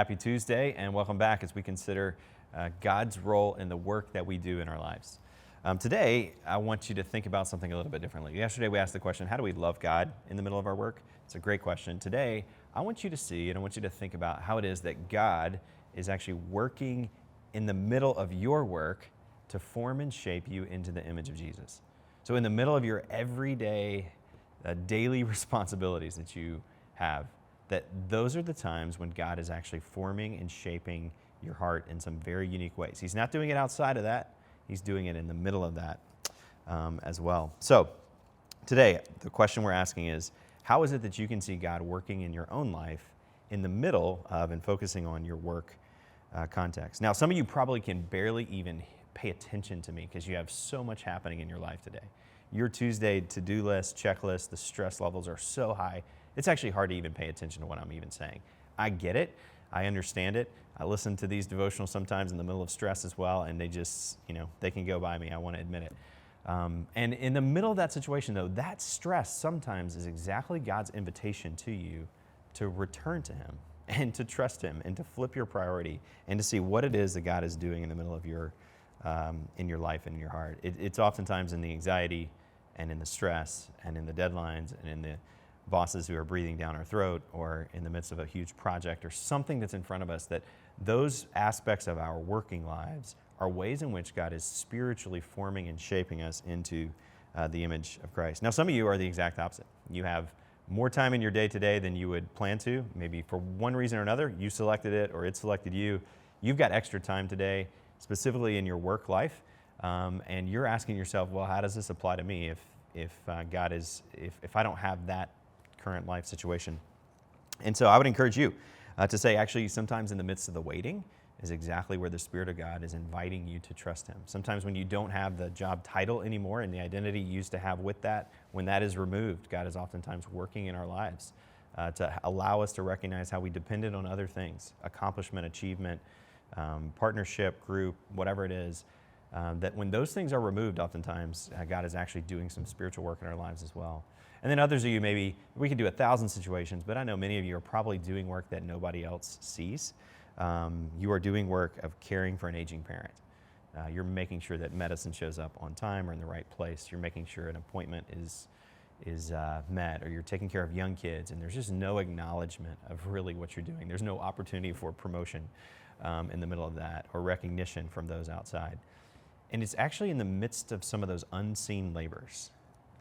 Happy Tuesday, and welcome back as we consider God's role in the work that we do in our lives. Today, I want you to think about something a little bit differently. Yesterday, we asked the question, how do we love God in the middle of our work? It's a great question. Today, I want you to see and I want you to think about how it is that God is actually working in the middle of your work to form and shape you into the image of Jesus. So in the middle of your everyday, daily responsibilities that you have, that those are the times when God is actually forming and shaping your heart in some very unique ways. He's not doing it outside of that. He's doing it in the middle of that as well. So today, the question we're asking is, how is it that you can see God working in your own life in the middle of and focusing on your work context? Now, some of you probably can barely even pay attention to me because you have so much happening in your life today. Your Tuesday to-do list, checklist, the stress levels are so high, it's actually hard to even pay attention to what I'm even saying. I get it. I understand it. I listen to these devotionals sometimes in the middle of stress as well, and they just, they can go by me. I want to admit it. And in the middle of that situation, though, that stress sometimes is exactly God's invitation to you to return to Him and to trust Him and to flip your priority and to see what it is that God is doing in the middle of your, in your life and in your heart. It's oftentimes in the anxiety and in the stress and in the deadlines and in the bosses who are breathing down our throat, or in the midst of a huge project or something that's in front of us, that those aspects of our working lives are ways in which God is spiritually forming and shaping us into the image of Christ. Now, some of you are the exact opposite. You have more time in your day today than you would plan to. Maybe for one reason or another, you selected it or it selected you. You've got extra time today, specifically in your work life, and you're asking yourself, well, how does this apply to me if I don't have that current life situation? And so I would encourage you to say, actually, sometimes in the midst of the waiting is exactly where the Spirit of God is inviting you to trust Him. Sometimes when you don't have the job title anymore and the identity you used to have with that, when that is removed, God is oftentimes working in our lives to allow us to recognize how we depended on other things, accomplishment, achievement, partnership, group, whatever it is, that when those things are removed, oftentimes God is actually doing some spiritual work in our lives as well. And then others of you, maybe we could do 1,000 situations, but I know many of you are probably doing work that nobody else sees. You are doing work of caring for an aging parent. You're making sure that medicine shows up on time or in the right place. You're making sure an appointment is met, or you're taking care of young kids, and there's just no acknowledgement of really what you're doing. There's no opportunity for promotion in the middle of that, or recognition from those outside. And it's actually in the midst of some of those unseen labors,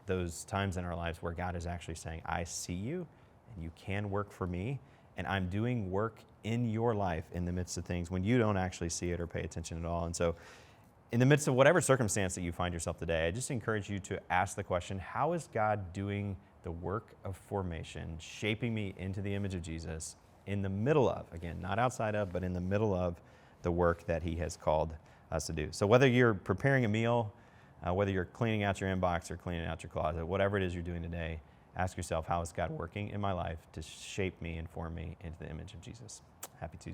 those times in our lives where God is actually saying, I see you and you can work for me, and I'm doing work in your life in the midst of things when you don't actually see it or pay attention at all. And so in the midst of whatever circumstance that you find yourself today, I just encourage you to ask the question, how is God doing the work of formation, shaping me into the image of Jesus in the middle of, again, not outside of, but in the middle of the work that He has called us to do. So whether you're preparing a meal, whether you're cleaning out your inbox or cleaning out your closet, whatever it is you're doing today, ask yourself, how is God working in my life to shape me and form me into the image of Jesus? Happy Tuesday.